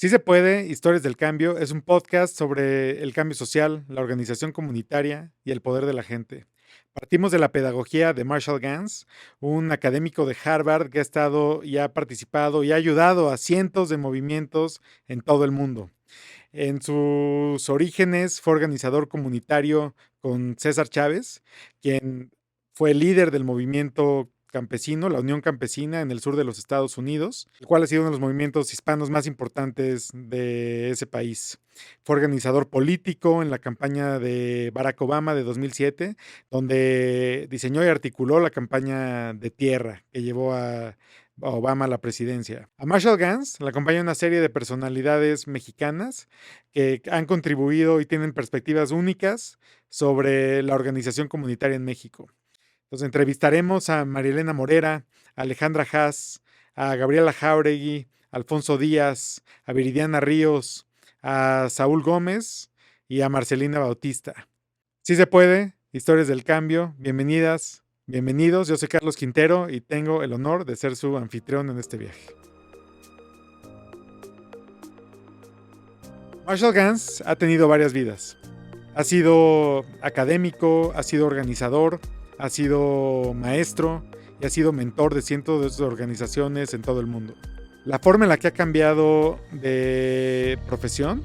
Sí se puede, Historias del Cambio es un podcast sobre el cambio social, la organización comunitaria y el poder de la gente. Partimos de la pedagogía de Marshall Gans, un académico de Harvard que ha estado y ha participado y ha ayudado a cientos de movimientos en todo el mundo. En sus orígenes fue organizador comunitario con César Chávez, quien fue líder del movimiento campesino, la Unión Campesina en el sur de los Estados Unidos, el cual ha sido uno de los movimientos hispanos más importantes de ese país. Fue organizador político en la campaña de Barack Obama de 2007, donde diseñó y articuló la campaña de tierra que llevó a Obama a la presidencia. A Marshall Gans le acompaña una serie de personalidades mexicanas que han contribuido y tienen perspectivas únicas sobre la organización comunitaria en México. Entonces entrevistaremos a Marielena Morera, a Alejandra Haas, a Gabriela Jauregui, a Alfonso Díaz, a Viridiana Ríos, a Saúl Gómez y a Marcelina Bautista. Sí se puede, Historias del Cambio, bienvenidas, bienvenidos. Yo soy Carlos Quintero y tengo el honor de ser su anfitrión en este viaje. Marshall Gans ha tenido varias vidas. Ha sido académico, ha sido organizador, ha sido maestro y ha sido mentor de cientos de organizaciones en todo el mundo. La forma en la que ha cambiado de profesión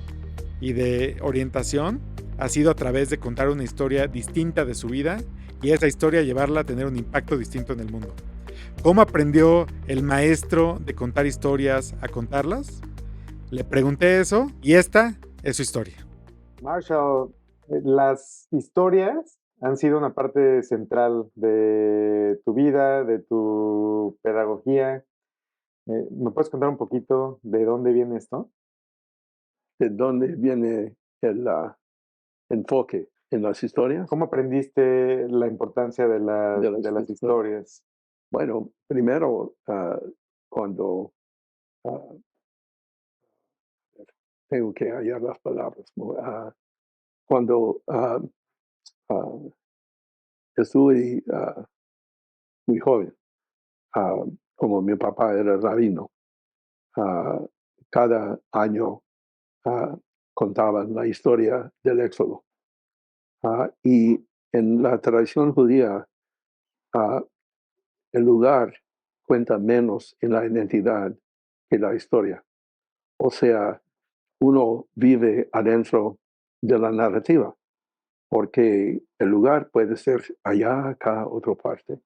y de orientación ha sido a través de contar una historia distinta de su vida y esa historia llevarla a tener un impacto distinto en el mundo. ¿Cómo aprendió el maestro de contar historias a contarlas? Le pregunté eso y esta es su historia. Marshall, las historias han sido una parte central de tu vida, de tu pedagogía. ¿Me puedes contar un poquito de dónde viene esto? ¿De dónde viene el enfoque en las historias? ¿Cómo aprendiste la importancia de De las de las historias. historias? Bueno, primero, cuando ah, tengo que hallar las palabras, ¿no? Cuando ah, estuve muy joven, ah, como mi papá era rabino, ah, cada año ah, contaban la historia del Éxodo. Y en la tradición judía, ah, el lugar cuenta menos en la identidad que la historia. O sea, uno vive adentro de la narrativa, porque el lugar puede ser allá, acá, otra parte.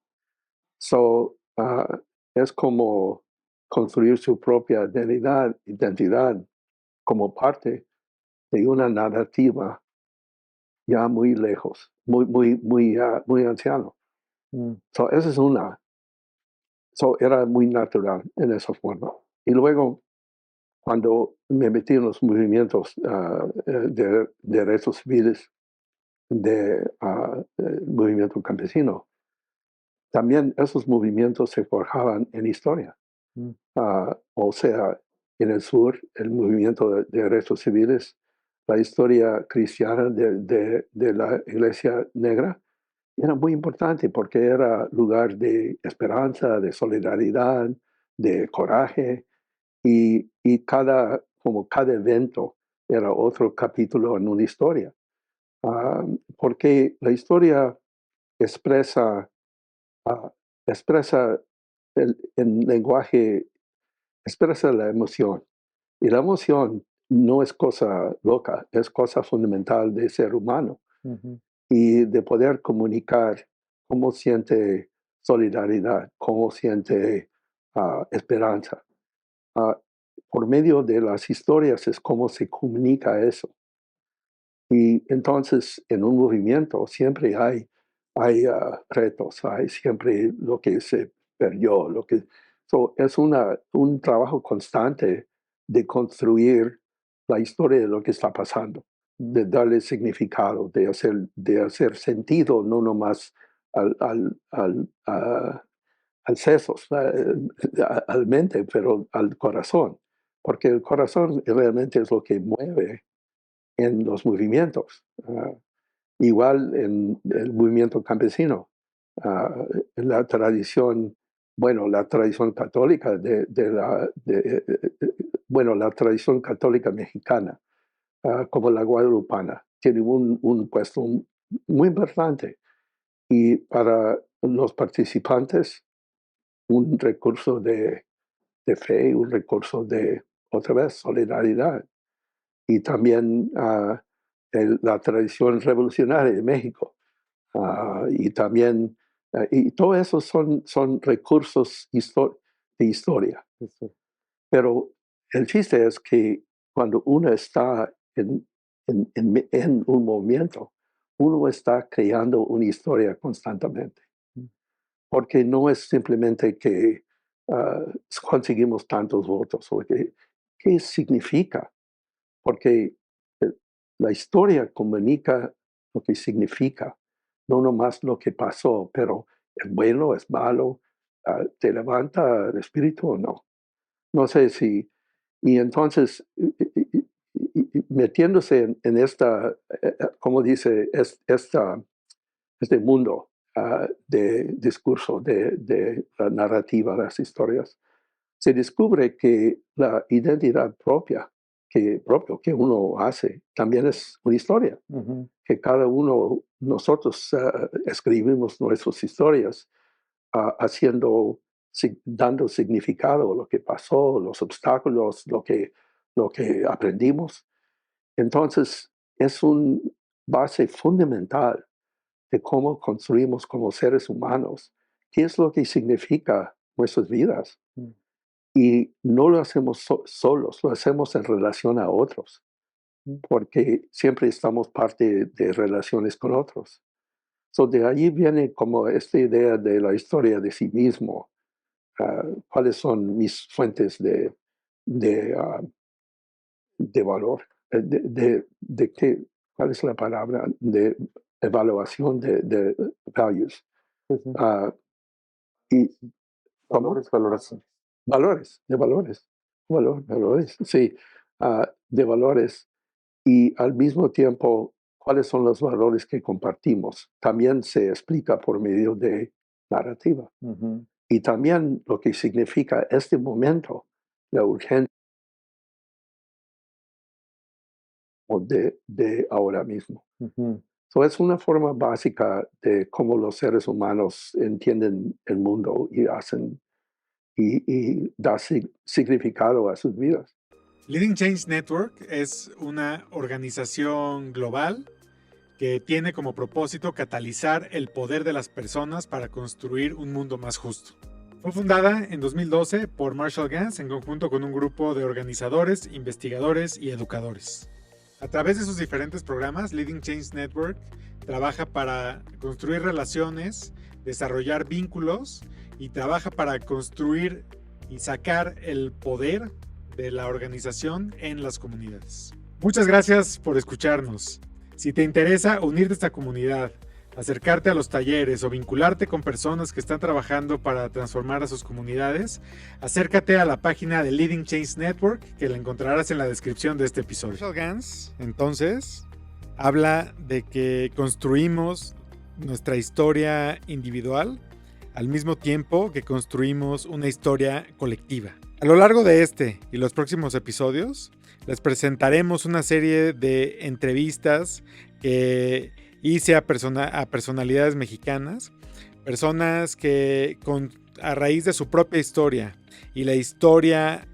So, es como construir su propia identidad como parte de una narrativa ya muy lejos, muy anciano. So, esa es una. So, era muy natural en esa forma. Y luego, cuando me metí en los movimientos de derechos civiles del movimiento campesino, también esos movimientos se forjaban en historia. Mm. O sea, en el sur, el movimiento de derechos civiles, la historia cristiana de la Iglesia Negra era muy importante porque era lugar de esperanza, de solidaridad, de coraje, y como cada evento era otro capítulo en una historia. Porque la historia expresa, ah, expresa el lenguaje, expresa la emoción. Y la emoción no es cosa loca, es cosa fundamental del ser humano. Ujú. Y de poder comunicar cómo siente solidaridad, cómo siente esperanza. Ah, por medio de las historias es como se comunica eso. Y entonces en un movimiento siempre hay retos, hay siempre lo que se perdió, es un trabajo constante de construir la historia de lo que está pasando, de darle significado, de hacer sentido, no nomás al sesos, al mente, pero al corazón, porque el corazón realmente es lo que mueve en los movimientos. Igual en el movimiento campesino, en la tradición bueno, la tradición católica bueno, la tradición católica mexicana, como la guadalupana, tiene un puesto muy importante. Y para los participantes, un recurso de fe, un recurso de, otra vez, solidaridad. Y también la tradición revolucionaria de México. Y también, y todo eso son recursos de historia. Eso. Pero el chiste es que cuando uno está en un movimiento, uno está creando una historia constantemente. Porque no es simplemente que conseguimos tantos votos, o qué significa, porque eh, la historia comunica lo que significa, no nomás lo que pasó, pero es bueno, es malo, te levanta el espíritu o no. No sé si, y entonces, metiéndose en esta, como dice, este mundo de discurso, de la narrativa, las historias, se descubre que la identidad propio que uno hace también es una historia, Ujú. que cada uno, nosotros escribimos nuestras historias dando significado a lo que pasó, los obstáculos, lo que aprendimos. Entonces, es una base fundamental de cómo construimos como seres humanos, qué es lo que significa nuestras vidas. Mm. Y no lo hacemos solos, lo hacemos en relación a otros, Mm. porque siempre estamos parte de relaciones con otros. So, de allí viene como esta idea de la historia de sí mismo. ¿Cuáles son mis fuentes de, ah, de valor? ¿Cuál es la palabra? De evaluación de values. Sí, sí. Ah, y ¿cómo? Valores, valoraciones. Valores, sí, de valores. Y al mismo tiempo, ¿cuáles son los valores que compartimos? También se explica por medio de narrativa. Ujú. Y también lo que significa este momento, la urgencia de ahora mismo. Ujú. So, es una forma básica de cómo los seres humanos entienden el mundo y hacen y da significado a sus vidas. Leading Change Network es una organización global que tiene como propósito catalizar el poder de las personas para construir un mundo más justo. Fue fundada en 2012 por Marshall Gans en conjunto con un grupo de organizadores, investigadores y educadores. A través de sus diferentes programas, Leading Change Network trabaja para construir relaciones, desarrollar vínculos y trabaja para construir y sacar el poder de la organización en las comunidades. Muchas gracias por escucharnos. Si te interesa unirte a esta comunidad, acercarte a los talleres o vincularte con personas que están trabajando para transformar a sus comunidades, acércate a la página de Leading Change Network, que la encontrarás en la descripción de este episodio. Marshall Gans, entonces, habla de que construimos nuestra historia individual al mismo tiempo que construimos una historia colectiva. A lo largo de este y los próximos episodios, les presentaremos una serie de entrevistas que hice a personalidades mexicanas, personas que a raíz de su propia historia y la historia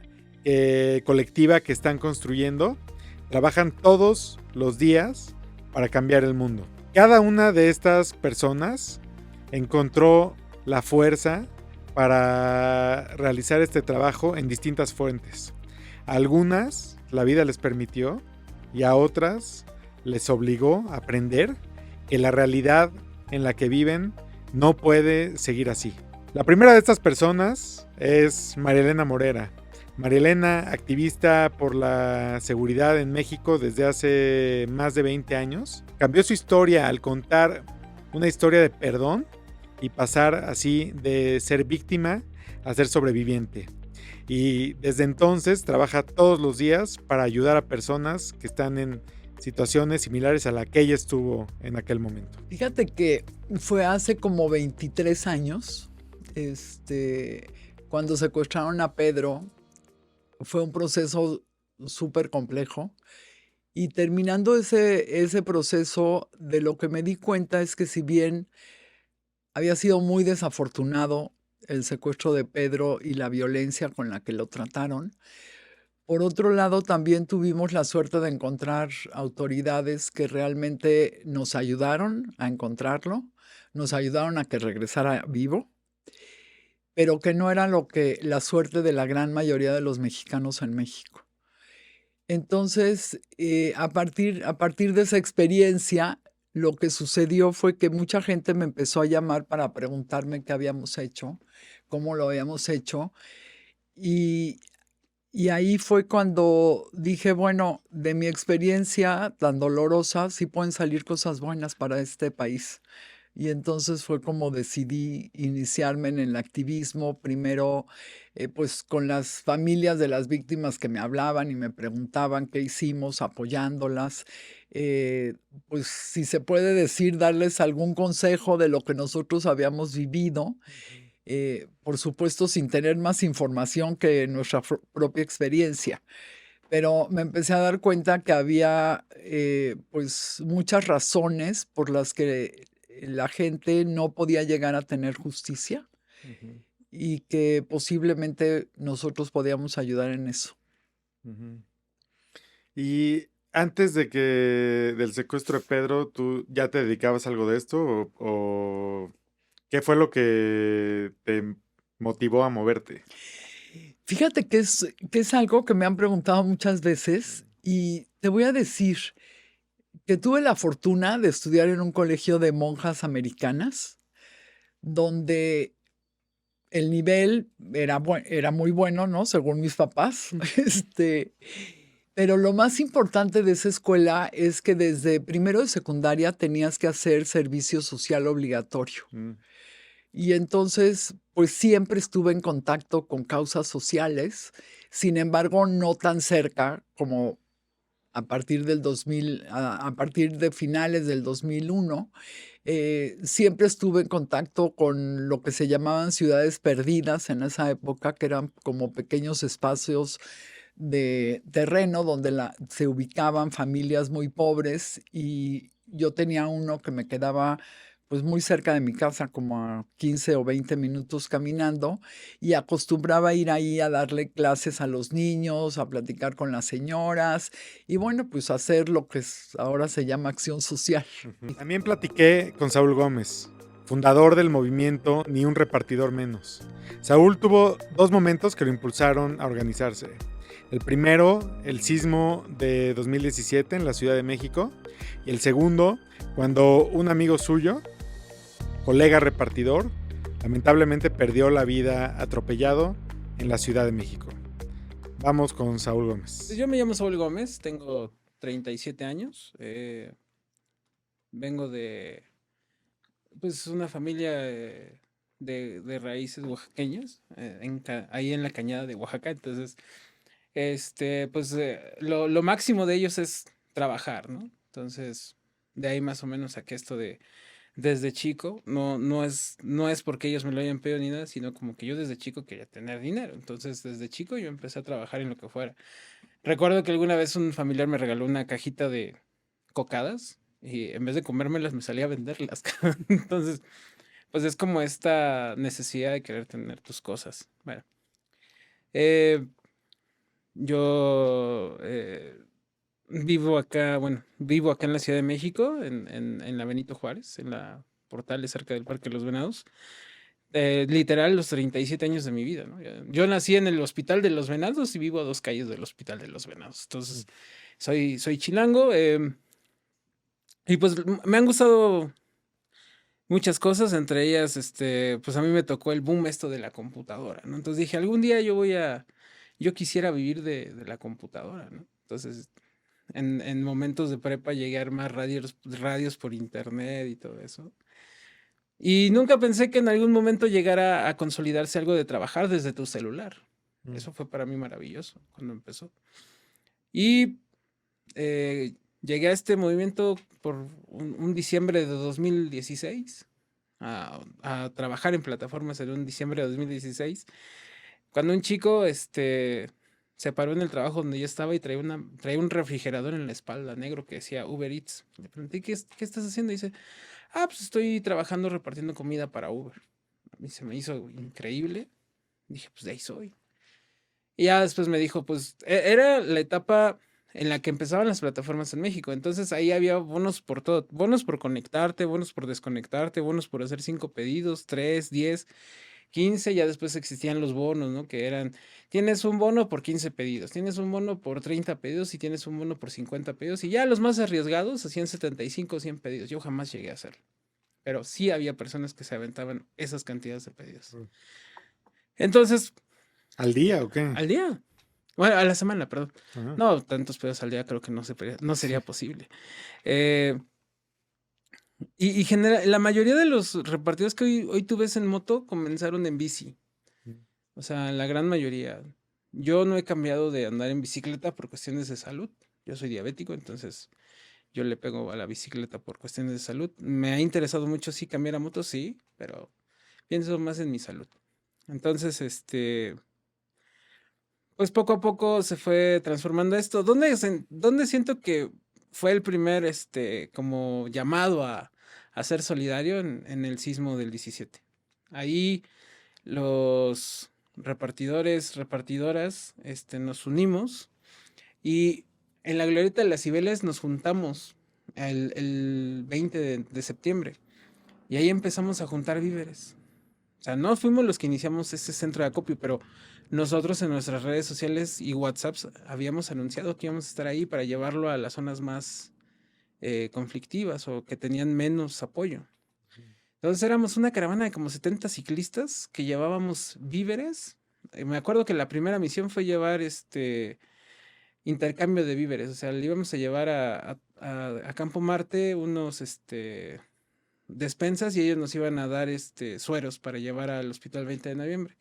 colectiva que están construyendo, trabajan todos los días para cambiar el mundo. Cada una de estas personas encontró la fuerza para realizar este trabajo en distintas fuentes. A algunas la vida les permitió y a otras les obligó a aprender que la realidad en la que viven no puede seguir así. La primera de estas personas es María Elena Morera. María Elena, activista por la seguridad en México desde hace más de 20 años, cambió su historia al contar una historia de perdón y pasar así de ser víctima a ser sobreviviente. Y desde entonces trabaja todos los días para ayudar a personas que están en situaciones similares a la que ella estuvo en aquel momento. Fíjate que fue hace como 23 años cuando secuestraron a Pedro, fue un proceso súper complejo. Y terminando ese proceso, de lo que me di cuenta es que si bien había sido muy desafortunado el secuestro de Pedro y la violencia con la que lo trataron, por otro lado también tuvimos la suerte de encontrar autoridades que realmente nos ayudaron a encontrarlo, nos ayudaron a que regresara vivo, pero que no era la suerte de la gran mayoría de los mexicanos en México. Entonces, a partir de esa experiencia, lo que sucedió fue que mucha gente me empezó a llamar para preguntarme qué habíamos hecho, cómo lo habíamos hecho. Y, y ahí fue cuando dije, bueno, de mi experiencia tan dolorosa, sí pueden salir cosas buenas para este país. Y entonces fue como decidí iniciarme en el activismo, primero pues con las familias de las víctimas que me hablaban y me preguntaban qué hicimos, apoyándolas. eh, pues si se puede decir, darles algún consejo de lo que nosotros habíamos vivido, por supuesto sin tener más información que nuestra propia experiencia. Pero me empecé a dar cuenta que había pues muchas razones por las que la gente no podía llegar a tener justicia Ujú, y que posiblemente nosotros podíamos ayudar en eso. ujú. Y antes del secuestro de Pedro, ¿tú ya te dedicabas a algo de esto? ¿O qué fue lo que te motivó a moverte? Fíjate que es algo que me han preguntado muchas veces y te voy a decir que tuve la fortuna de estudiar en un colegio de monjas americanas donde el nivel era muy bueno, ¿no? Según mis papás. Pero lo más importante de esa escuela es que desde primero de secundaria tenías que hacer servicio social obligatorio. Mm, Y entonces, pues siempre estuve en contacto con causas sociales, sin embargo, no tan cerca como a partir del 2000, a partir de finales del 2001. Siempre estuve en contacto con lo que se llamaban ciudades perdidas en esa época, que eran como pequeños espacios de terreno donde se ubicaban familias muy pobres, y yo tenía uno que me quedaba pues muy cerca de mi casa, como a 15 o 20 minutos caminando, y acostumbraba a ir ahí a darle clases a los niños, a platicar con las señoras y bueno, pues hacer lo que ahora se llama acción social. ujú. También platiqué con Saúl Gómez, fundador del movimiento Ni un repartidor menos. Saúl tuvo dos momentos que lo impulsaron a organizarse. El primero, el sismo de 2017 en la Ciudad de México. Y el segundo, cuando un amigo suyo, colega repartidor, lamentablemente perdió la vida atropellado en la Ciudad de México. Vamos con Saúl Gómez. Yo me llamo Saúl Gómez, tengo 37 años, vengo de pues una familia de raíces oaxaqueñas, ahí en la cañada de Oaxaca. Entonces, pues lo máximo de ellos es trabajar, ¿no? Entonces, de ahí más o menos saqué esto de desde chico. No es porque ellos me lo hayan pedido ni nada, sino como que yo desde chico quería tener dinero. Entonces, desde chico yo empecé a trabajar en lo que fuera. Recuerdo que alguna vez un familiar me regaló una cajita de cocadas y en vez de comérmelas me salía a venderlas. Entonces, pues es como esta necesidad de querer tener tus cosas. Bueno, eh, yo vivo acá en la Ciudad de México, en la Benito Juárez, en la Portales, cerca del Parque de los Venados. Literal, los 37 años de mi vida, ¿no? Yo nací en el Hospital de los Venados y vivo a 2 calles del Hospital de los Venados. Entonces, soy chilango, y pues me han gustado muchas cosas, entre ellas, pues a mí me tocó el boom esto de la computadora, ¿no? Entonces dije, algún día yo quisiera vivir de la computadora, ¿no? Entonces, en momentos de prepa llegué a armar radios por internet y todo eso. Y nunca pensé que en algún momento llegara a consolidarse algo de trabajar desde tu celular. Mm. Eso fue para mí maravilloso cuando empezó. Y llegué a este movimiento por un diciembre de 2016. a trabajar en plataformas en un diciembre de 2016, cuando un chico se paró en el trabajo donde yo estaba y traía un refrigerador en la espalda negro que decía Uber Eats. Le pregunté, ¿qué estás haciendo? Y dice, pues estoy trabajando repartiendo comida para Uber. A mí se me hizo increíble. Dije, pues de ahí soy. Y ya después me dijo, pues era la etapa en la que empezaban las plataformas en México. Entonces ahí había bonos por todo, bonos por conectarte, bonos por desconectarte, bonos por hacer 5 pedidos, 3, 10, 15. Ya después existían los bonos, ¿no? Que eran, tienes un bono por 15 pedidos, tienes un bono por 30 pedidos y tienes un bono por 50 pedidos. Y ya los más arriesgados hacían 75 o 100 pedidos. Yo jamás llegué a hacerlo. Pero sí había personas que se aventaban esas cantidades de pedidos. Entonces, ¿Al día o qué? al día. Bueno, a la semana, perdón. Ajá. No, tantos pedidos al día creo que no sería posible. Eh, la mayoría de los repartidores que hoy tú ves en moto comenzaron en bici. O sea, la gran mayoría. Yo no he cambiado de andar en bicicleta por cuestiones de salud. Yo soy diabético, entonces yo le pego a la bicicleta por cuestiones de salud. Me ha interesado mucho sí cambiar a moto, sí, pero pienso más en mi salud. Entonces, pues poco a poco se fue transformando esto. ¿Dónde siento que fue el primer, como llamado a ser solidario en el sismo del 17? Ahí los repartidoras, nos unimos y en la Glorieta de las Cibeles nos juntamos el 20 de septiembre y ahí empezamos a juntar víveres. O sea, no fuimos los que iniciamos ese centro de acopio, pero nosotros en nuestras redes sociales y WhatsApps habíamos anunciado que íbamos a estar ahí para llevarlo a las zonas más conflictivas o que tenían menos apoyo. Entonces éramos una caravana de como 70 ciclistas que llevábamos víveres. Me acuerdo que la primera misión fue llevar intercambio de víveres. O sea, le íbamos a llevar a Campo Marte unos despensas y ellos nos iban a dar sueros para llevar al hospital 20 de noviembre.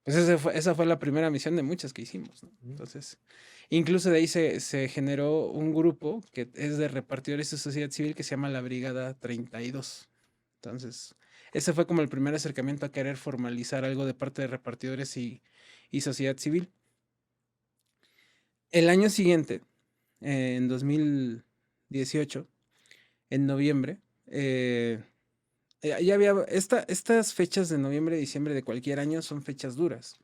Pues esa fue la primera misión de muchas que hicimos, ¿no? Entonces, incluso de ahí se generó un grupo que es de repartidores de sociedad civil que se llama la Brigada 32. Entonces, ese fue como el primer acercamiento a querer formalizar algo de parte de repartidores y sociedad civil. El año siguiente, en 2018, en noviembre, ya había estas fechas de noviembre, diciembre de cualquier año son fechas duras.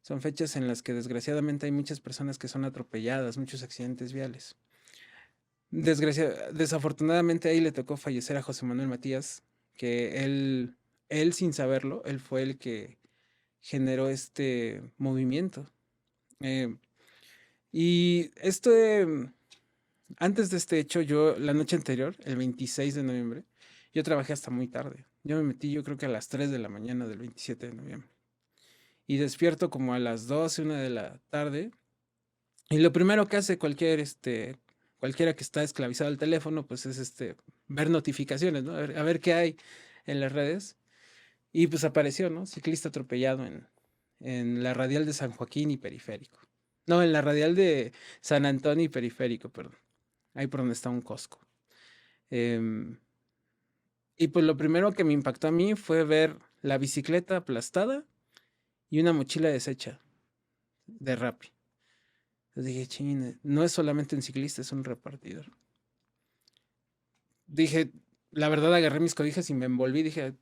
Son fechas en las que desgraciadamente hay muchas personas que son atropelladas, muchos accidentes viales. Desafortunadamente ahí le tocó fallecer a José Manuel Matías, que él sin saberlo, él fue el que generó este movimiento. Y antes de este hecho, yo la noche anterior, el 26 de noviembre, yo trabajé hasta muy tarde. Yo me metí, yo creo que a las 3 de la mañana del 27 de noviembre. Y despierto como a las 12, 1 de la tarde. Y lo primero que hace cualquiera que está esclavizado al teléfono, pues es ver notificaciones, ¿no? A ver qué hay en las redes. Y pues apareció, ¿no? Ciclista atropellado en la radial de San Joaquín y Periférico. No, en la radial de San Antonio y Periférico, perdón. Ahí por donde está un Costco. Y pues lo primero que me impactó a mí fue ver la bicicleta aplastada y una mochila deshecha de Rappi. Entonces dije, ching, no es solamente un ciclista, es un repartidor. Dije, la verdad agarré mis cobijas y me envolví. Dije,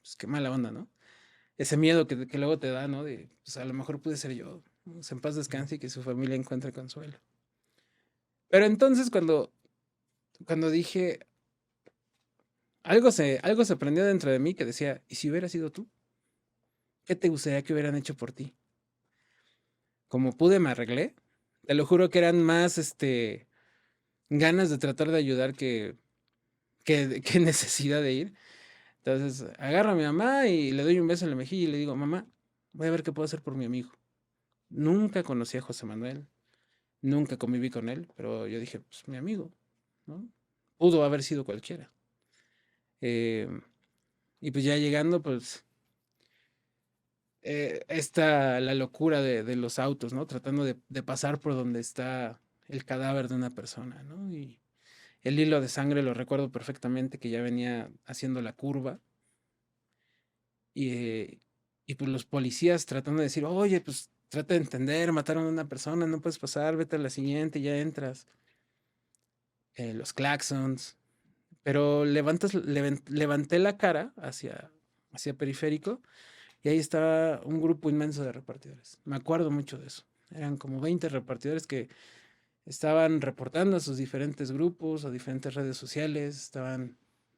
pues qué mala onda, ¿no? Ese miedo que luego te da, ¿no? De, pues a lo mejor pude ser yo. Pues, en paz descanse y que su familia encuentre consuelo. Pero entonces cuando dije, algo se prendió dentro de mí que decía, ¿y si hubiera sido tú? ¿Qué te gustaría que hubieran hecho por ti? Como pude, me arreglé. Te lo juro que eran más, ganas de tratar de ayudar que necesidad de ir. Entonces, agarro a mi mamá y le doy un beso en la mejilla y le digo, mamá, voy a ver qué puedo hacer por mi amigo. Nunca conocí a José Manuel, nunca conviví con él, pero yo dije, pues mi amigo, ¿no? Pudo haber sido cualquiera. Y pues ya llegando, pues, está la locura de los autos, ¿no? Tratando de pasar por donde está el cadáver de una persona, ¿no? Y El hilo de sangre lo recuerdo perfectamente, que ya venía haciendo la curva. Y pues los policías tratando de decir, oye, pues trata de entender, mataron a una persona, no puedes pasar, vete a la siguiente, ya entras. Los claxons. Pero levanté la cara hacia Periférico y ahí estaba un grupo inmenso de repartidores. Me acuerdo mucho de eso. Eran como 20 repartidores que estaban reportando a sus diferentes grupos o diferentes redes sociales.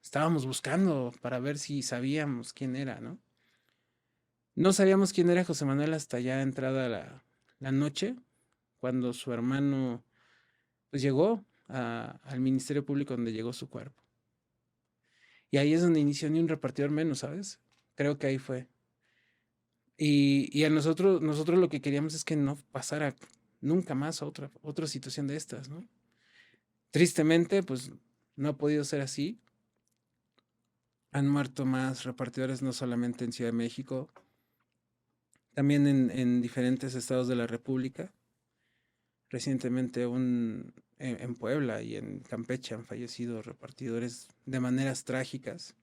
Estábamos buscando para ver si sabíamos quién era, ¿no? No sabíamos quién era José Manuel hasta ya entrada la noche, cuando su hermano pues llegó al Ministerio Público, donde llegó su cuerpo. Y ahí es donde inició Ni un repartidor menos, ¿sabes? Creo que ahí fue. Y a nosotros lo que queríamos es que no pasara nunca más otra situación de estas, ¿no? Tristemente, pues no ha podido ser así. Han muerto más repartidores, no solamente en Ciudad de México, también en diferentes estados de la República. Recientemente en Puebla y en Campeche han fallecido repartidores de maneras trágicas.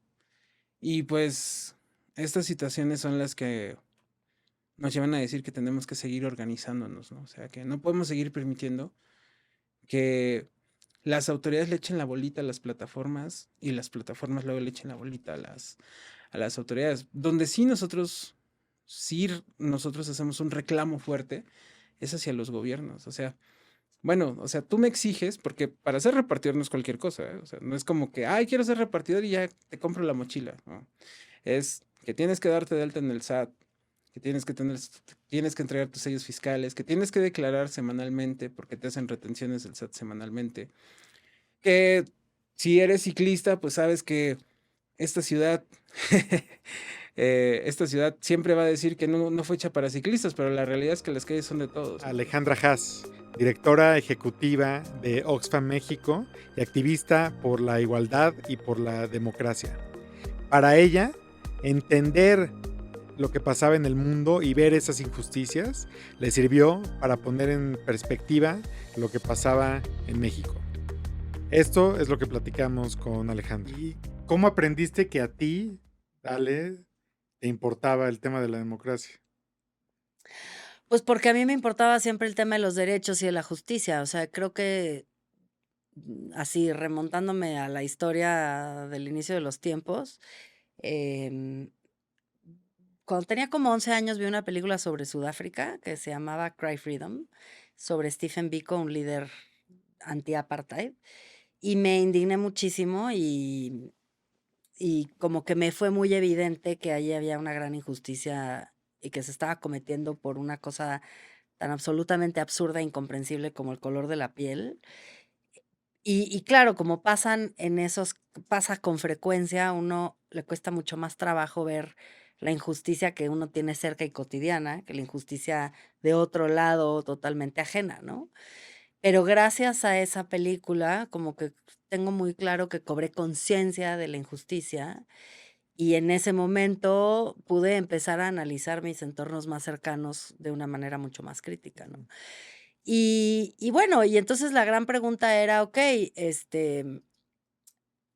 Y pues estas situaciones son las que nos llevan a decir que tenemos que seguir organizándonos, ¿no? O sea, que no podemos seguir permitiendo que las autoridades le echen la bolita a las plataformas y las plataformas luego le echen la bolita a las autoridades. Donde sí nosotros hacemos un reclamo fuerte es hacia los gobiernos. O sea, bueno, o sea, tú me exiges, porque para ser repartidor no es cualquier cosa, ¿eh? O sea, no es como que, ay, quiero ser repartidor y ya te compro la mochila, ¿no? Es que tienes que darte de alta en el SAT, que tienes que entregar tus sellos fiscales, que tienes que declarar semanalmente, porque te hacen retenciones del SAT semanalmente. Que si eres ciclista, pues sabes que esta ciudad siempre va a decir que no fue hecha para ciclistas, pero la realidad es que las calles son de todos, ¿no? Alejandra Haas, directora ejecutiva de Oxfam México y activista por la igualdad y por la democracia. Para ella, entender lo que pasaba en el mundo y ver esas injusticias le sirvió para poner en perspectiva lo que pasaba en México. Esto es lo que platicamos con Alejandra. ¿Y cómo aprendiste que a ti, Ale, te importaba el tema de la democracia? Pues porque a mí me importaba siempre el tema de los derechos y de la justicia. O sea, creo que así remontándome a la historia del inicio de los tiempos, cuando tenía como 11 años vi una película sobre Sudáfrica que se llamaba Cry Freedom, sobre Stephen Biko, un líder anti-apartheid, y me indigné muchísimo y como que me fue muy evidente que allí había una gran injusticia y que se estaba cometiendo por una cosa tan absolutamente absurda e incomprensible como el color de la piel. Y claro, como pasa con frecuencia, a uno le cuesta mucho más trabajo ver la injusticia que uno tiene cerca y cotidiana, que la injusticia de otro lado totalmente ajena, ¿no? Pero gracias a esa película, como que tengo muy claro que cobré conciencia de la injusticia y en ese momento pude empezar a analizar mis entornos más cercanos de una manera mucho más crítica, ¿no? Y bueno, y entonces la gran pregunta era, okey,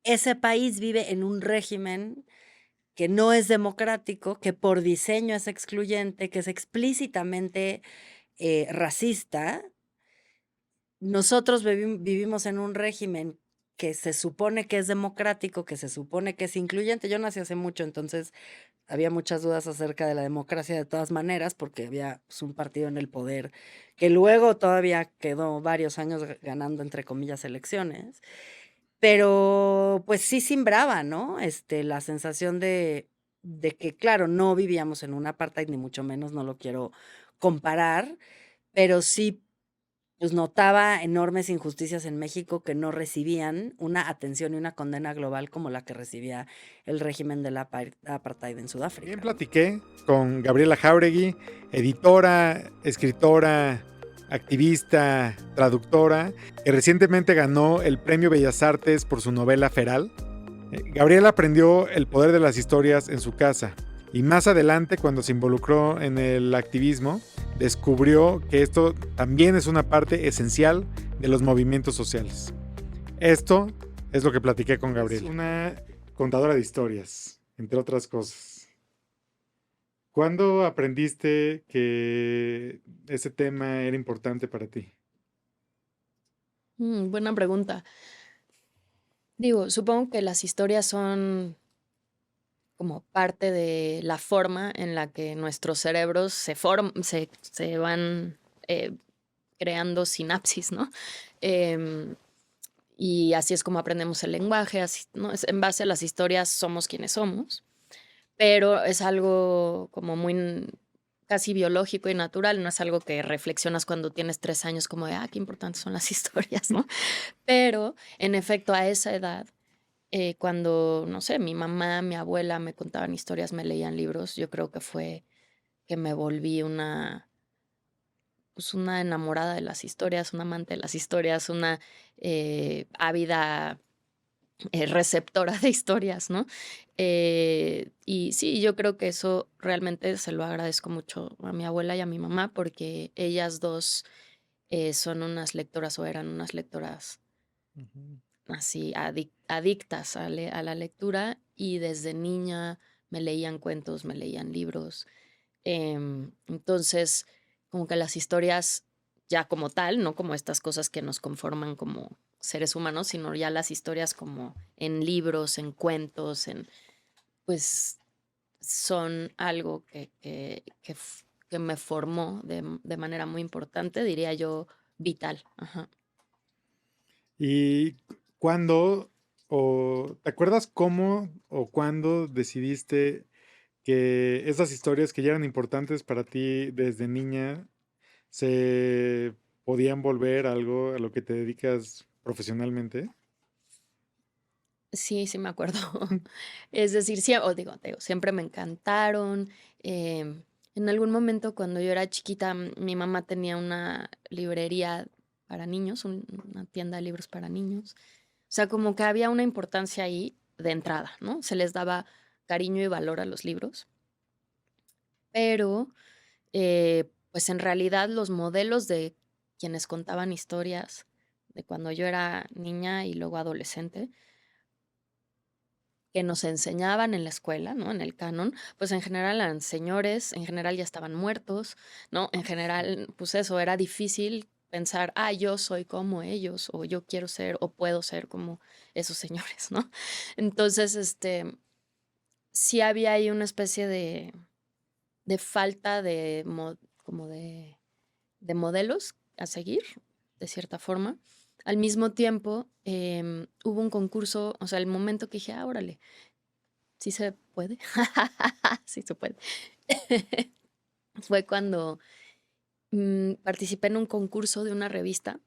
ese país vive en un régimen que no es democrático, que por diseño es excluyente, que es explícitamente, racista. Nosotros vivimos en un régimen que se supone que es democrático, que se supone que es incluyente. Yo nací hace mucho, entonces había muchas dudas acerca de la democracia de todas maneras, porque había, pues, un partido en el poder que luego todavía quedó varios años ganando, entre comillas, elecciones. Pero, pues, sí simbraba, ¿no? La sensación de que, claro, no vivíamos en un apartheid, ni mucho menos, no lo quiero comparar, pero sí, pues, notaba enormes injusticias en México que no recibían una atención y una condena global como la que recibía el régimen del apartheid en Bien, Sudáfrica. platiqué con Gabriela Jáuregui, editora, escritora, activista, traductora, que recientemente ganó el Premio Bellas Artes por su novela Feral. Gabriela aprendió el poder de las historias en su casa y más adelante, cuando se involucró en el activismo, descubrió que esto también es una parte esencial de los movimientos sociales. Esto es lo que platiqué con Gabriel. Es una contadora de historias, entre otras cosas. ¿Cuándo aprendiste que ese tema era importante para ti? Buena pregunta. Digo, supongo que las historias son como parte de la forma en la que nuestros cerebros se van creando sinapsis, ¿no? Em, y así es como aprendemos el lenguaje, así, ¿no? En base a las historias somos quienes somos, pero es algo como muy casi biológico y natural, no es algo que reflexionas cuando tienes 3 años como de, qué importantes son las historias, ¿no? Pero, en efecto, a esa edad, cuando, no sé, mi mamá, mi abuela me contaban historias, me leían libros, yo creo que fue que me volví pues una enamorada de las historias, una amante de las historias, una ávida receptora de historias, ¿no? Y sí, yo creo que eso realmente se lo agradezco mucho a mi abuela y a mi mamá porque ellas dos son unas lectoras o eran unas lectoras Ujú. así adictas a la lectura y desde niña me leían cuentos, me leían libros. Entonces, como que las historias ya como tal, no como estas cosas que nos conforman como seres humanos, sino ya las historias como en libros, en cuentos, pues son algo que me formó de manera muy importante, diría yo, vital. Ajá. ¿Y cuándo, o te acuerdas cómo o cuándo decidiste que esas historias que ya eran importantes para ti desde niña se podían volver algo a lo que te dedicas profesionalmente? Sí, sí me acuerdo. Es decir, te digo, siempre me encantaron. En algún momento cuando yo era chiquita, mi mamá tenía una librería para niños, una tienda de libros para niños. O sea, como que había una importancia ahí de entrada, ¿no? Se les daba cariño y valor a los libros, pero pues en realidad los modelos de quienes contaban historias de cuando yo era niña y luego adolescente, que nos enseñaban en la escuela, ¿no? En el canon, pues en general eran señores, en general ya estaban muertos, ¿no? En general, pues eso, era difícil pensar, yo soy como ellos, o yo quiero ser, o puedo ser como esos señores, ¿no? Entonces, sí había ahí una especie de falta como de modelos a seguir, de cierta forma. Al mismo tiempo, hubo un concurso, o sea, el momento que dije, órale, sí se puede. Sí se puede. Fue cuando participé en un concurso de una revista,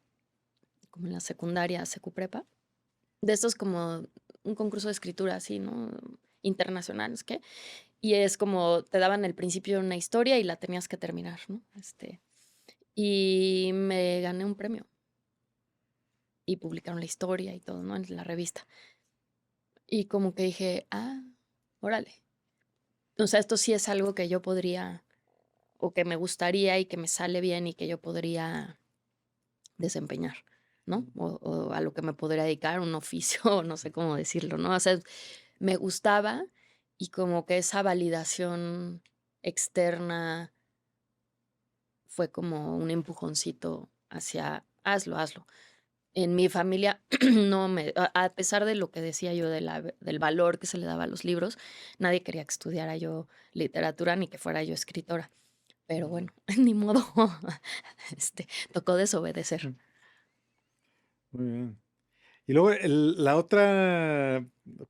como en la secundaria, Secuprepa, de estos como un concurso de escritura así, ¿no? Internacional, es que. Y es como te daban el principio de una historia y la tenías que terminar, ¿no? Y me gané un premio y publicaron la historia y todo, ¿no? En la revista. Y como que dije, órale. O sea, esto sí es algo que yo podría o que me gustaría y que me sale bien y que yo podría desempeñar, ¿no? O a lo que me podría dedicar, un oficio, o no sé cómo decirlo, ¿no? O sea, me gustaba y como que esa validación externa fue como un empujoncito hacia hazlo, hazlo. En mi familia, no a pesar de lo que decía yo del valor que se le daba a los libros, nadie quería que estudiara yo literatura ni que fuera yo escritora. Pero bueno, ni modo, tocó desobedecer. Muy bien. Y luego la otra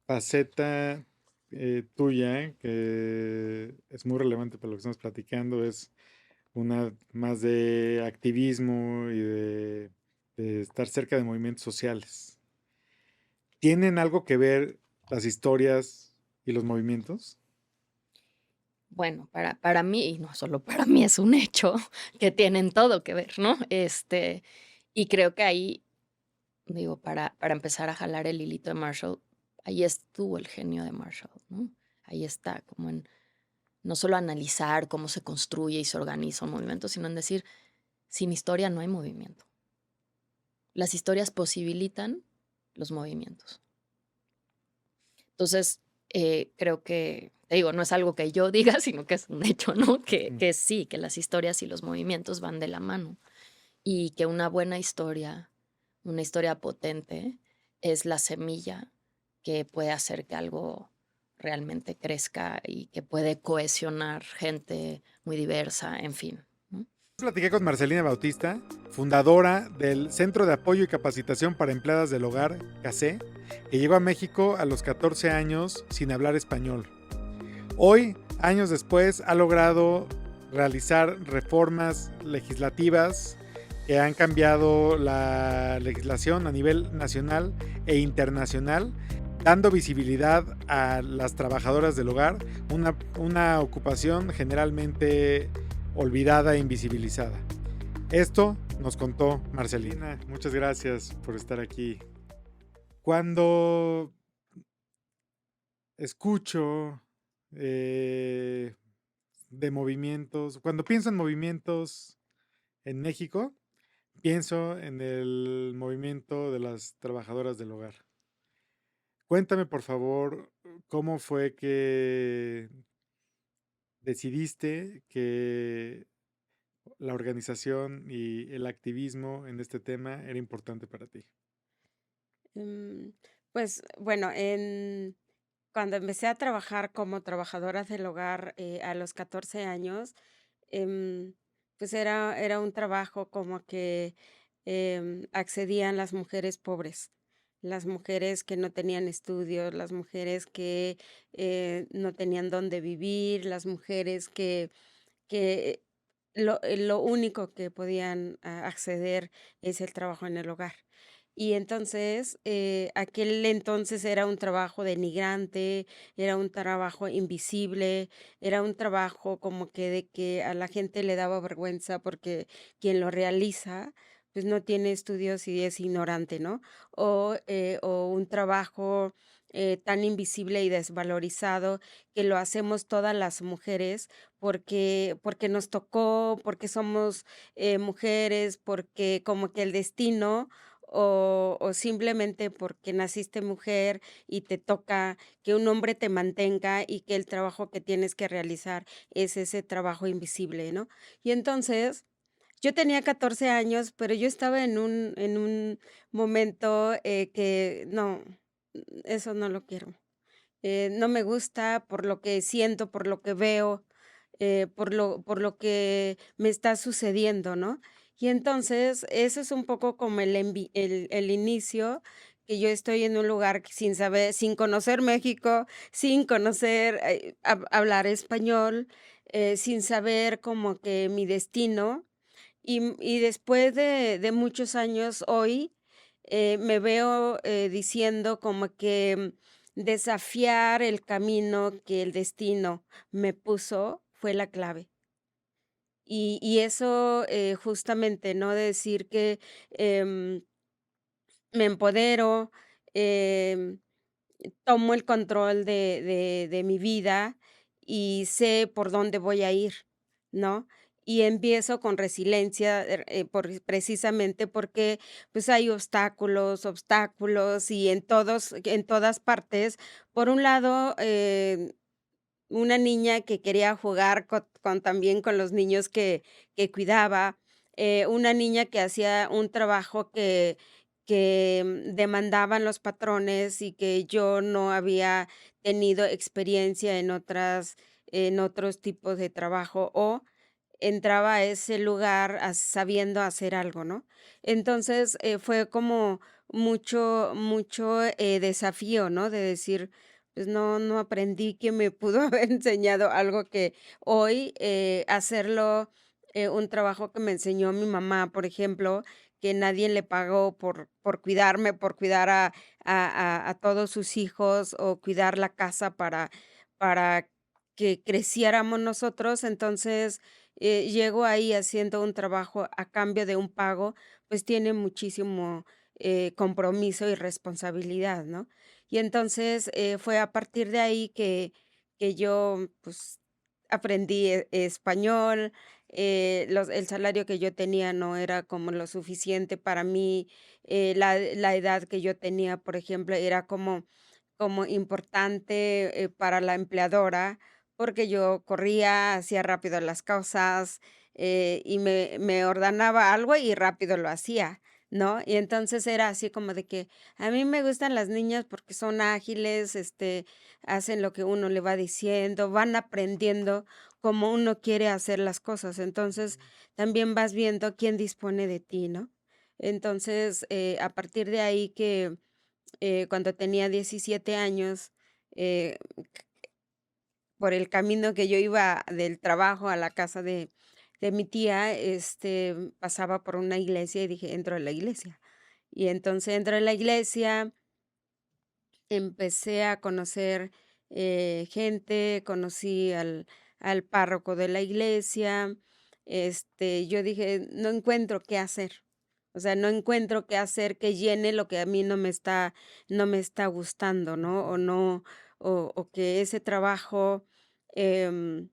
faceta tuya, que es muy relevante para lo que estamos platicando, es una más de activismo y de estar cerca de movimientos sociales. ¿Tienen algo que ver las historias y los movimientos? Bueno, para mí, y no solo para mí, es un hecho que tienen todo que ver, ¿no? Y creo que ahí, digo, para empezar a jalar el hilito de Marshall, ahí estuvo el genio de Marshall, ¿no? Ahí está, como en no solo analizar cómo se construye y se organiza un movimiento, sino en decir, sin historia no hay movimiento. Las historias posibilitan los movimientos. Entonces, creo que, te digo, no es algo que yo diga, sino que es un hecho, ¿no? Que sí, que las historias y los movimientos van de la mano y que una buena historia, una historia potente, es la semilla que puede hacer que algo realmente crezca y que puede cohesionar gente muy diversa, en fin, ¿no? Platiqué con Marcelina Bautista, fundadora del Centro de Apoyo y Capacitación para Empleadas del Hogar, CACE, que llegó a México a los 14 años sin hablar español. Hoy, años después, ha logrado realizar reformas legislativas que han cambiado la legislación a nivel nacional e internacional, dando visibilidad a las trabajadoras del hogar, una ocupación generalmente olvidada e invisibilizada. Esto nos contó Marcelina. Muchas gracias por estar aquí. Cuando escucho de movimientos, cuando pienso en movimientos en México, pienso en el movimiento de las trabajadoras del hogar. Cuéntame, por favor, cómo fue que decidiste que la organización y el activismo en este tema era importante para ti. Mm, Pues bueno, cuando empecé a trabajar como trabajadora del hogar a los 14 años, em, pues era un trabajo como que accedían las mujeres pobres, las mujeres que no tenían estudios, las mujeres que no tenían dónde vivir, las mujeres que lo único que podían acceder es el trabajo en el hogar. Y entonces, aquel entonces era un trabajo denigrante, era un trabajo invisible, era un trabajo como que de que a la gente le daba vergüenza porque quien lo realiza, pues no tiene estudios y es ignorante, ¿no? O un trabajo tan invisible y desvalorizado que lo hacemos todas las mujeres porque nos tocó, porque somos mujeres, porque como que el destino o simplemente porque naciste mujer y te toca que un hombre te mantenga y que el trabajo que tienes que realizar es ese trabajo invisible, ¿no? Y entonces, yo tenía 14 años, pero yo estaba en un momento que no, eso no lo quiero. No me gusta por lo que siento, por lo que veo, por lo que me está sucediendo, ¿no? Y entonces, eso es un poco como el inicio, que yo estoy en un lugar que sin saber, sin conocer México, sin conocer, hablar español, sin saber como que mi destino. Y después de muchos años, hoy, me veo, diciendo como que desafiar el camino que el destino me puso fue la clave. Y eso, justamente, ¿no? De decir que, em, me empodero, em, tomo el control de mi vida y sé por dónde voy a ir, ¿no? Y empiezo con resiliencia, precisamente porque, pues, hay obstáculos, y en todas partes. Por un lado, una niña que quería jugar también con los niños que cuidaba, una niña que hacía un trabajo que demandaban los patrones y que yo no había tenido experiencia en otros tipos de trabajo, o entraba a ese lugar sabiendo hacer algo, ¿no? Entonces, fue como mucho desafío, ¿no? De decir, pues no aprendí, que me pudo haber enseñado algo que hoy, hacerlo, un trabajo que me enseñó mi mamá, por ejemplo, que nadie le pagó por cuidarme, por cuidar a todos sus hijos, o cuidar la casa para que creciéramos nosotros. Entonces, llego ahí haciendo un trabajo a cambio de un pago, pues tiene muchísimo, compromiso y responsabilidad, ¿no? Y entonces, fue a partir de ahí que yo, pues, aprendí español, el salario que yo tenía no era como lo suficiente para mí, la edad que yo tenía, por ejemplo, era como importante, para la empleadora, porque yo corría, hacía rápido las cosas, y me ordenaba algo y rápido lo hacía, ¿no? Y entonces era así como de que a mí me gustan las niñas porque son ágiles, hacen lo que uno le va diciendo, van aprendiendo cómo uno quiere hacer las cosas. Entonces, también vas viendo quién dispone de ti, ¿no? Entonces, a partir de ahí que cuando tenía 17 años, eh, por el camino que yo iba del trabajo a la casa de mi tía, pasaba por una iglesia y dije, entro a la iglesia. Y entonces entro a la iglesia, empecé a conocer gente, conocí al párroco de la iglesia, yo dije, no encuentro qué hacer. O sea, no encuentro qué hacer que llene lo que a mí no me está gustando, ¿no? O no, o que ese trabajo, que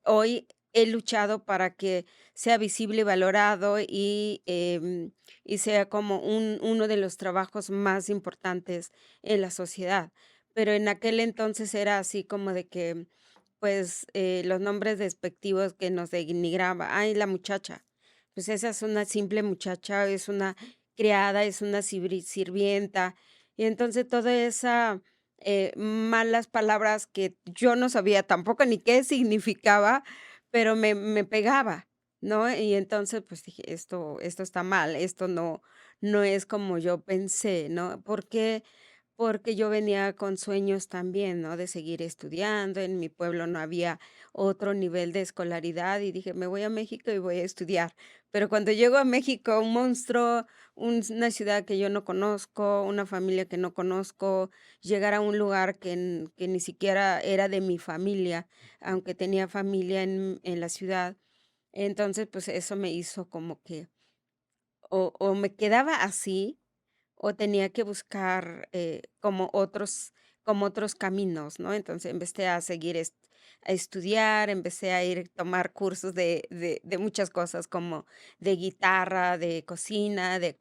hoy he luchado para que sea visible y valorado y sea como uno de los trabajos más importantes en la sociedad. Pero en aquel entonces era así como de que, pues, los nombres despectivos que nos denigraba, ay, la muchacha. Pues esa es una simple muchacha, es una criada, es una sirvienta. Y entonces toda esa malas palabras que yo no sabía tampoco ni qué significaba, pero me pegaba, ¿no? Y entonces pues dije, esto está mal, esto no es como yo pensé, ¿no? Porque yo venía con sueños también, ¿no? De seguir estudiando. En mi pueblo no había otro nivel de escolaridad y dije, me voy a México y voy a estudiar. Pero cuando llego a México, un monstruo, una ciudad que yo no conozco, una familia que no conozco, llegar a un lugar que ni siquiera era de mi familia, aunque tenía familia en la ciudad. Entonces, pues eso me hizo como que o me quedaba así o tenía que buscar, como otros caminos, ¿no? Entonces, empecé a seguir a estudiar, empecé a ir tomar cursos de muchas cosas, como de guitarra, de cocina, de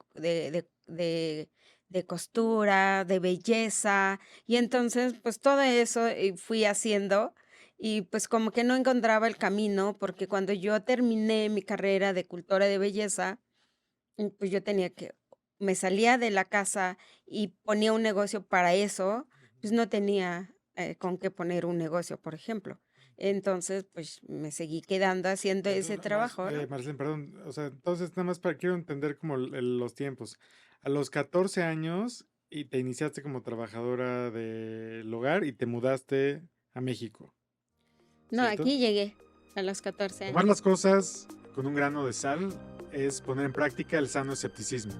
costura, de belleza. Y entonces, pues, todo eso, fui haciendo, y, pues, como que no encontraba el camino, porque cuando yo terminé mi carrera de cultora de belleza, pues yo tenía que me salía de la casa y ponía un negocio para eso, pues no tenía, con qué poner un negocio, por ejemplo. Entonces, pues me seguí quedando haciendo ese trabajo, ¿no? Marcela, perdón, o sea, entonces nada más quiero entender como los tiempos. A los 14 años y te iniciaste como trabajadora del hogar y te mudaste a México, No, ¿cierto? aquí llegué a los 14 Tomar años. las cosas con un grano de sal es poner en práctica el sano escepticismo.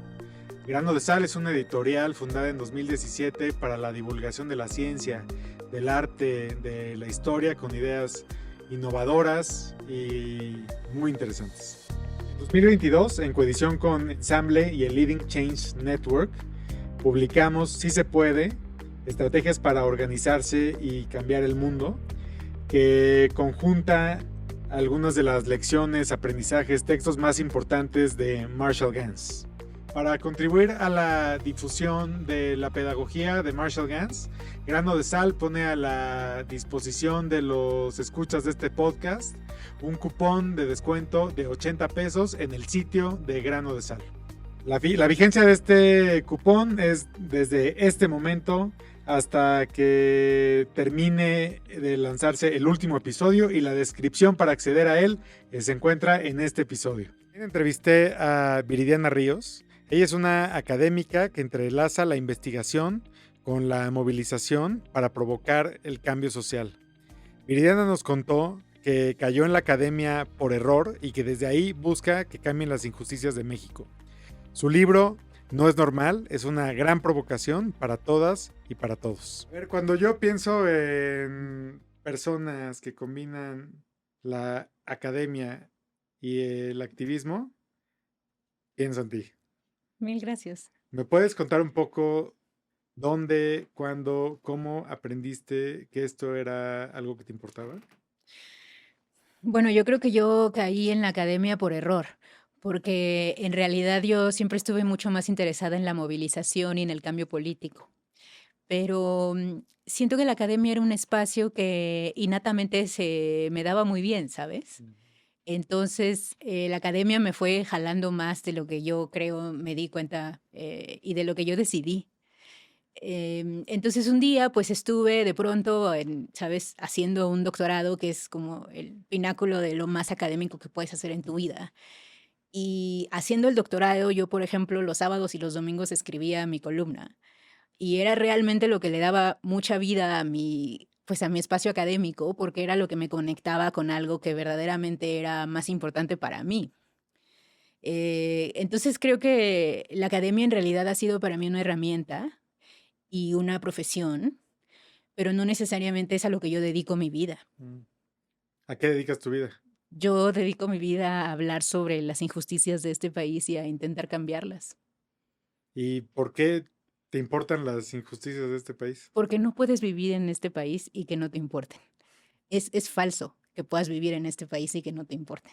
Grano de Sal es una editorial fundada en 2017 para la divulgación de la ciencia, del arte, de la historia con ideas innovadoras y muy interesantes. En 2022, en coedición con Ensamble y el Leading Change Network, publicamos Sí se puede, estrategias para organizarse y cambiar el mundo, que conjunta algunas de las lecciones, aprendizajes, textos más importantes de Marshall Gans. Para contribuir a la difusión de la pedagogía de Marshall Gans, Grano de Sal pone a la disposición de los escuchas de este podcast un cupón de descuento de 80 pesos en el sitio de Grano de Sal. La vigencia de este cupón es desde este momento hasta que termine de lanzarse el último episodio, y la descripción para acceder a él se encuentra en este episodio. Entrevisté a Viridiana Ríos. Ella es una académica que entrelaza la investigación con la movilización para provocar el cambio social. Viridiana nos contó que cayó en la academia por error y que desde ahí busca que cambien las injusticias de México. Su libro No es normal es una gran provocación para todas y para todos. A ver, cuando yo pienso en personas que combinan la academia y el activismo, pienso en ti. Mil gracias. ¿Me puedes contar un poco dónde, cuándo, cómo aprendiste que esto era algo que te importaba? Bueno, yo creo que yo caí en la academia por error, porque en realidad yo siempre estuve mucho más interesada en la movilización y en el cambio político. Pero siento que la academia era un espacio que innatamente se me daba muy bien, ¿sabes? Entonces, la academia me fue jalando más de lo que yo creo, me di cuenta, y de lo que yo decidí. Entonces un día, pues estuve de pronto, ¿sabes? Haciendo un doctorado, que es como el pináculo de lo más académico que puedes hacer en tu vida. Y haciendo el doctorado, yo, por ejemplo, los sábados y los domingos escribía mi columna. Y era realmente lo que le daba mucha vida a pues a mi espacio académico, porque era lo que me conectaba con algo que verdaderamente era más importante para mí. Entonces creo que la academia en realidad ha sido para mí una herramienta y una profesión, pero no necesariamente es a lo que yo dedico mi vida. Mm. ¿A qué dedicas tu vida? Yo dedico mi vida a hablar sobre las injusticias de este país y a intentar cambiarlas, ¿Y por qué te importan las injusticias de este país? porque no puedes vivir en este país y que no te importen. Es falso que puedas vivir en este país y que no te importen.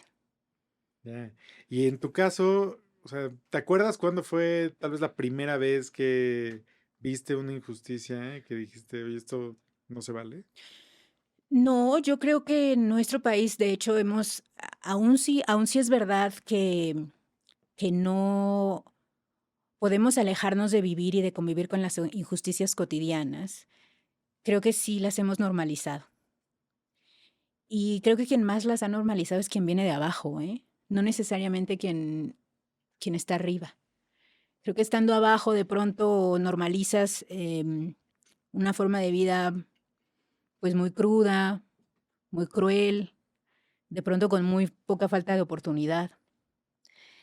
Ya. Y en tu caso, o sea, ¿te acuerdas cuándo fue tal vez la primera vez que viste una injusticia, que dijiste, oye, esto no se vale? No, yo creo que en nuestro país, de hecho, aún sí es verdad que no podemos alejarnos de vivir y de convivir con las injusticias cotidianas. Creo que sí las hemos normalizado. Y creo que quien más las ha normalizado es quien viene de abajo, ¿eh? No necesariamente quien está arriba. Creo que estando abajo de pronto normalizas una forma de vida pues muy cruda, muy cruel, de pronto con muy poca falta de oportunidad.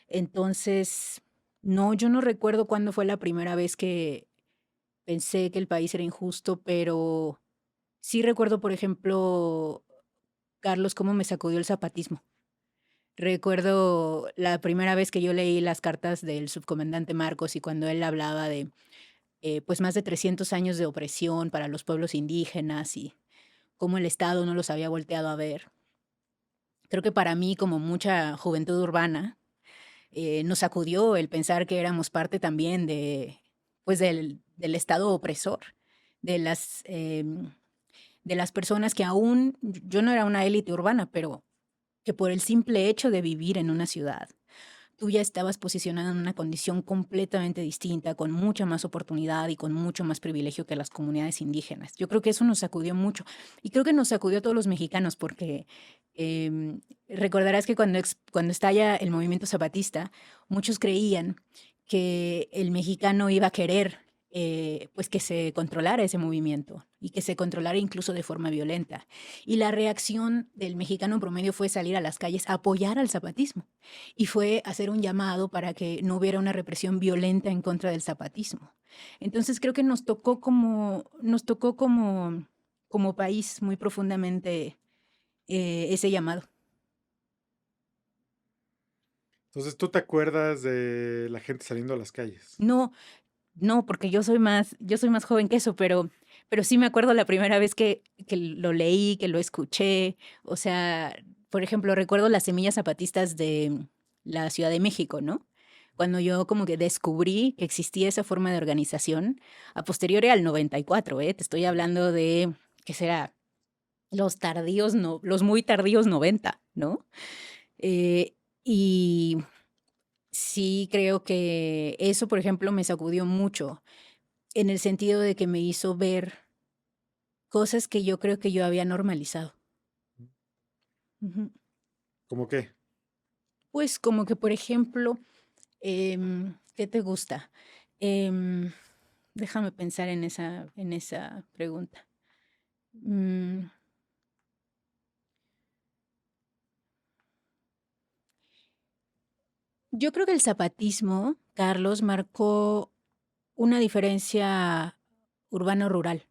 Entonces, no, yo no recuerdo cuándo fue la primera vez que pensé que el país era injusto, pero sí recuerdo, por ejemplo, Carlos, cómo me sacudió el zapatismo. Recuerdo la primera vez que yo leí las cartas del subcomandante Marcos y cuando él hablaba de pues más de 300 años de opresión para los pueblos indígenas y cómo el Estado no los había volteado a ver. Creo que para mí, como mucha juventud urbana, nos sacudió el pensar que éramos parte también pues del Estado opresor, de de las personas que aún, yo no era una élite urbana, pero que por el simple hecho de vivir en una ciudad, tú ya estabas posicionado en una condición completamente distinta, con mucha más oportunidad y con mucho más privilegio que las comunidades indígenas. Yo creo que eso nos sacudió mucho y creo que nos sacudió a todos los mexicanos porque recordarás que cuando estalla el movimiento zapatista, muchos creían que el mexicano iba a querer pues que se controlara ese movimiento y que se controlara incluso de forma violenta. Y la reacción del mexicano promedio fue salir a las calles a apoyar al zapatismo y fue hacer un llamado para que no hubiera una represión violenta en contra del zapatismo. Entonces creo que como país muy profundamente ese llamado. Entonces, ¿tú te acuerdas de la gente saliendo a las calles? No, no, porque yo soy más joven que eso, pero sí me acuerdo la primera vez que lo leí, que lo escuché. O sea, por ejemplo, recuerdo las semillas zapatistas de la Ciudad de México, ¿no? Cuando yo como que descubrí que existía esa forma de organización, a posteriori al 94, ¿eh? Te estoy hablando de, ¿qué será? Los muy tardíos 90, ¿no? Eh, y sí creo que eso, por ejemplo, me sacudió mucho en el sentido de que me hizo ver cosas que yo creo que yo había normalizado. Ujú. ¿Cómo qué? Pues como que, por ejemplo, ¿qué te gusta? Em, déjame pensar en esa pregunta. Mm, yo creo que el zapatismo, Carlos, marcó una diferencia urbano-rural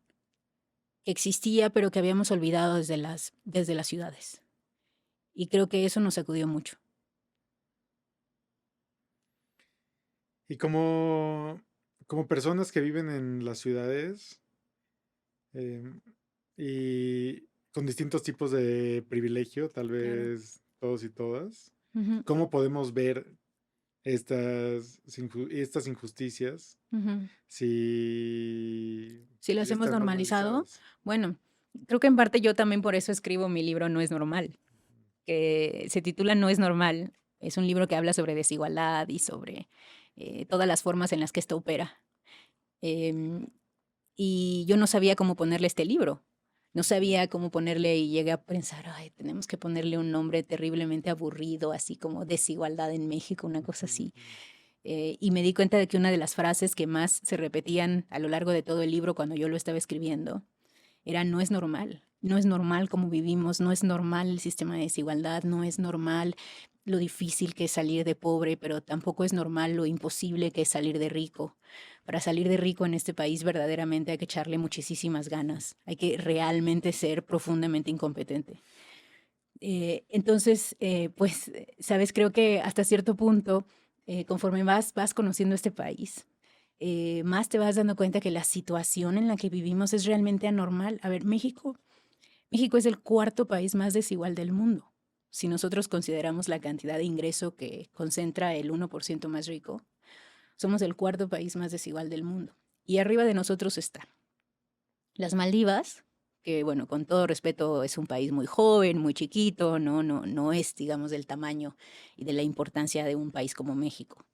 que existía, pero que habíamos olvidado desde las ciudades. Y creo que eso nos sacudió mucho. Y como personas que viven en las ciudades, em, y, con distintos tipos de privilegio, tal Claro. vez todos y todas. Ujú, ¿Cómo podemos ver estas injusticias ujú. si Si lo ya hacemos están normalizado, normalizadas? bueno, creo que en parte yo también por eso escribo mi libro No es normal, que se titula No es normal. Es un libro que habla sobre desigualdad y sobre todas las formas en las que esto opera. Em, y yo no sabía cómo ponerle este libro. No sabía cómo ponerle y llegué a pensar, ay, tenemos que ponerle un nombre terriblemente aburrido, así como desigualdad en México, una cosa así. Y me di cuenta de que una de las frases que más se repetían a lo largo de todo el libro cuando yo lo estaba escribiendo era no es normal. No es normal como vivimos, no es normal el sistema de desigualdad, no es normal lo difícil que es salir de pobre, pero tampoco es normal lo imposible que es salir de rico. Para salir de rico en este país verdaderamente hay que echarle muchísimas ganas, hay que realmente ser profundamente incompetente. Entonces, pues, sabes, creo que hasta cierto punto, conforme vas conociendo este país, más te vas dando cuenta que la situación en la que vivimos es realmente anormal. A ver, México es el cuarto país más desigual del mundo. Si nosotros consideramos la cantidad de ingreso que concentra el 1% más rico, somos el cuarto país más desigual del mundo. Y arriba de nosotros está las Maldivas, que bueno, con todo respeto, es un país muy joven, muy chiquito, no es, digamos, del tamaño y de la importancia de un país como México.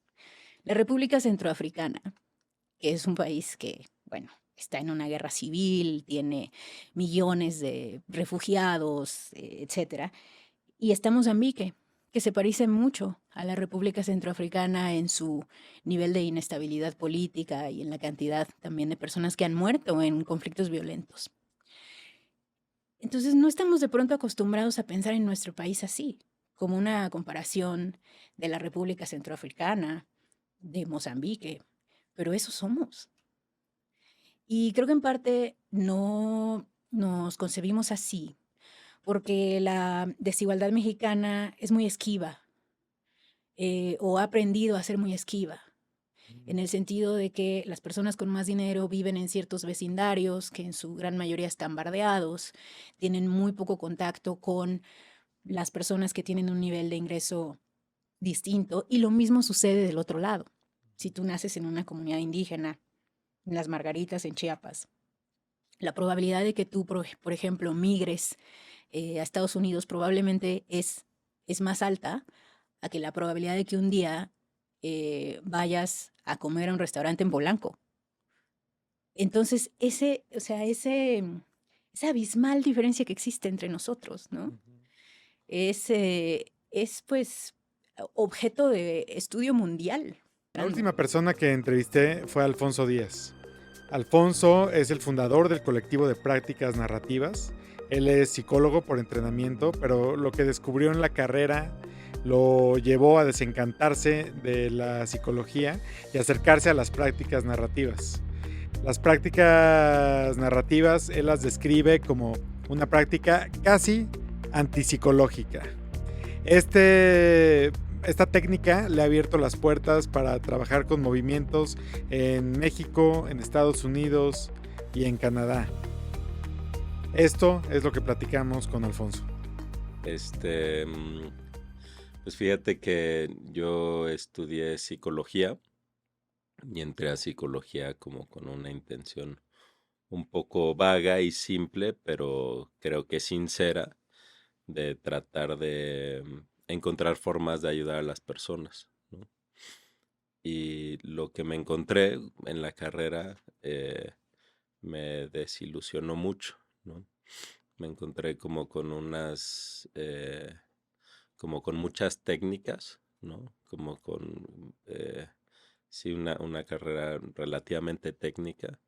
La República Centroafricana, que es un país que, bueno, está en una guerra civil, tiene millones de refugiados, etcétera. Y está Mozambique, que se parece mucho a la República Centroafricana en su nivel de inestabilidad política y en la cantidad también de personas que han muerto en conflictos violentos. Entonces, no estamos de pronto acostumbrados a pensar en nuestro país así, como una comparación de la República Centroafricana, de Mozambique, pero eso somos. Y creo que en parte no nos concebimos así, porque la desigualdad mexicana es muy esquiva, o ha aprendido a ser muy esquiva, en el sentido de que las personas con más dinero viven en ciertos vecindarios que en su gran mayoría están bardeados, tienen muy poco contacto con las personas que tienen un nivel de ingreso distinto, y lo mismo sucede del otro lado. Si tú naces en una comunidad indígena, en las Margaritas, en Chiapas, la probabilidad de que tú, por ejemplo, migres a Estados Unidos probablemente es más alta a que la probabilidad de que un día vayas a comer a un restaurante en Polanco. Entonces, o sea, esa abismal diferencia que existe entre nosotros, ¿no? Es pues objeto de estudio mundial. La última persona que entrevisté fue Alfonso Díaz. Alfonso es el fundador del colectivo de prácticas narrativas. Él es psicólogo por entrenamiento, pero lo que descubrió en la carrera lo llevó a desencantarse de la psicología y acercarse a las prácticas narrativas. Las prácticas narrativas él las describe como una práctica casi antipsicológica. Esta técnica le ha abierto las puertas para trabajar con movimientos en México, en Estados Unidos y en Canadá. Esto es lo que platicamos con Alfonso. Pues fíjate que yo estudié psicología y entré a psicología como con una intención un poco vaga y simple, pero creo que sincera, de tratar de encontrar formas de ayudar a las personas, ¿no? Y lo que me encontré en la carrera me desilusionó mucho, ¿no? Me encontré como con como con muchas técnicas, ¿no? Como con, sí, una carrera relativamente técnica,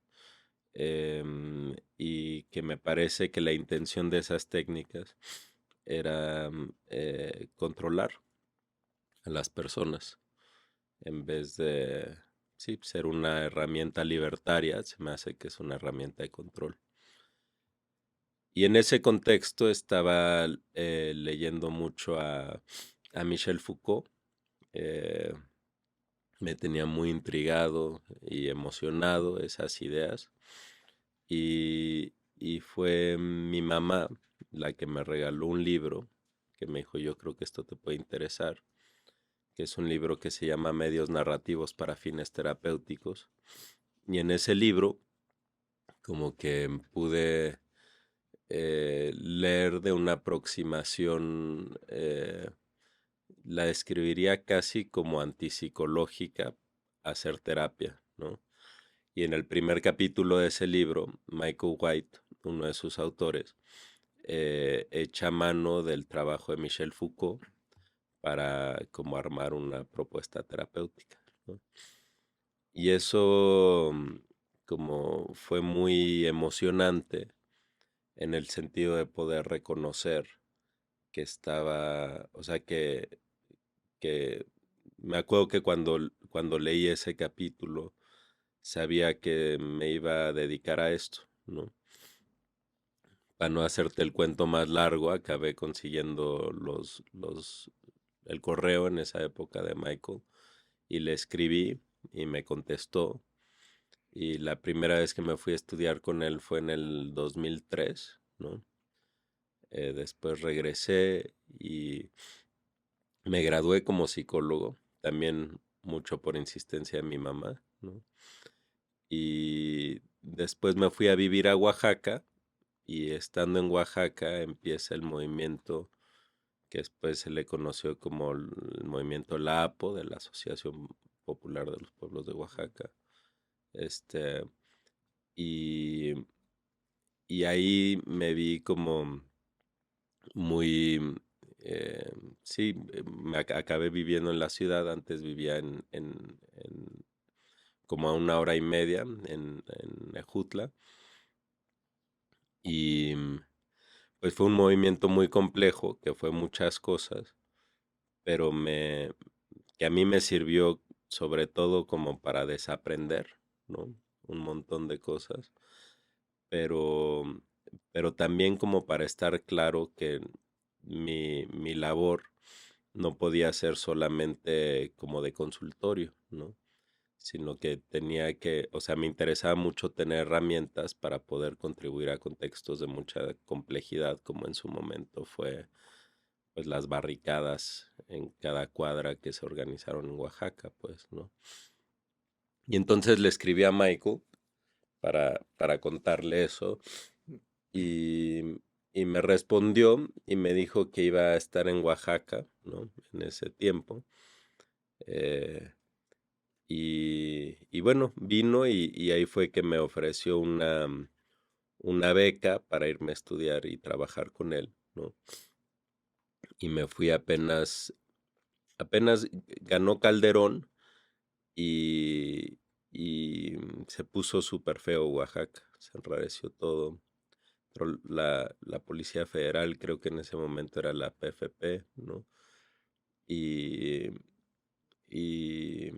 y que me parece que la intención de esas técnicas era controlar a las personas en vez de, sí, ser una herramienta libertaria. Se me hace que es una herramienta de control. Y en ese contexto estaba leyendo mucho a Michel Foucault. Me tenía muy intrigado y emocionado esas ideas. Y fue mi mamá la que me regaló un libro que me dijo, yo creo que esto te puede interesar, que es un libro que se llama Medios narrativos para fines terapéuticos. Y en ese libro como que pude leer de una aproximación, la describiría casi como antipsicológica, hacer terapia, ¿no? Y en el primer capítulo de ese libro, Michael White, uno de sus autores, echa mano del trabajo de Michel Foucault para como armar una propuesta terapéutica, ¿no? Y eso como fue muy emocionante en el sentido de poder reconocer que estaba, o sea, que me acuerdo que cuando leí ese capítulo sabía que me iba a dedicar a esto, ¿no? Para no hacerte el cuento más largo, acabé consiguiendo el correo en esa época de Michael y le escribí y me contestó. Y la primera vez que me fui a estudiar con él fue en el 2003, ¿no? Después regresé y me gradué como psicólogo, también mucho por insistencia de mi mamá, ¿no? Y después me fui a vivir a Oaxaca y estando en Oaxaca empieza el movimiento que después se le conoció como el movimiento LAPO, de la Asociación Popular de los Pueblos de Oaxaca. Y, y ahí me vi como muy, sí, acabé viviendo en la ciudad, antes vivía como a 1 hora y media en Ejutla, y pues fue un movimiento muy complejo, que fue muchas cosas, pero que a mí me sirvió sobre todo como para desaprender, ¿no? Un montón de cosas, pero, pero también como para estar claro que mi labor no podía ser solamente como de consultorio, ¿no? Sino que tenía que, o sea, me interesaba mucho tener herramientas para poder contribuir a contextos de mucha complejidad, como en su momento fue pues las barricadas en cada cuadra que se organizaron en Oaxaca, pues, ¿no? Y entonces le escribí a Michael para contarle eso y, y me respondió y me dijo que iba a estar en Oaxaca, ¿no? En ese tiempo. Eh, y bueno, vino y ahí fue que me ofreció una beca para irme a estudiar y trabajar con él, ¿no? Y me fui apenas ganó Calderón y se puso súper feo Oaxaca, se enrareció todo. Pero la Policía Federal, creo que en ese momento era la PFP, ¿no? Y, y,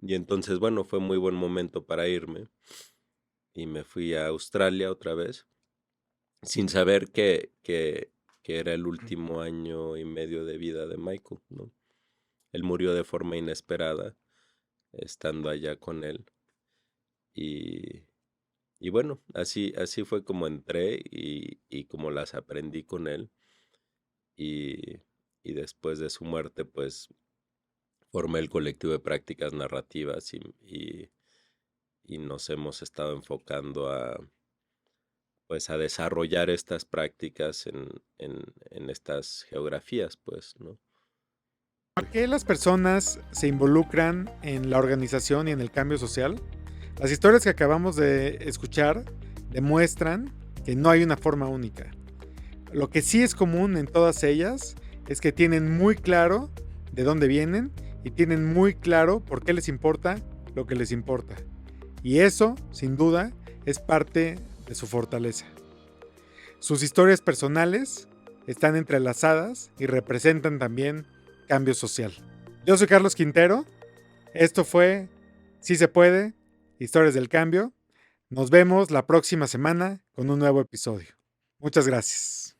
y entonces, bueno, fue muy buen momento para irme. Y me fui a Australia otra vez, sin saber que era el último año y medio de vida de Michael, ¿no? Él murió de forma inesperada, estando allá con él. Y, y bueno, así fue como entré y como las aprendí con él. Y, y después de su muerte, pues formé el colectivo de prácticas narrativas y nos hemos estado enfocando pues a desarrollar estas prácticas en estas geografías, pues, ¿no? ¿Por qué las personas se involucran en la organización y en el cambio social? Las historias que acabamos de escuchar demuestran que no hay una forma única. Lo que sí es común en todas ellas es que tienen muy claro de dónde vienen y tienen muy claro por qué les importa lo que les importa. Y eso, sin duda, es parte de su fortaleza. Sus historias personales están entrelazadas y representan también cambio social. Yo soy Carlos Quintero. Esto fue Sí se puede, Historias del Cambio. Nos vemos la próxima semana con un nuevo episodio. Muchas gracias.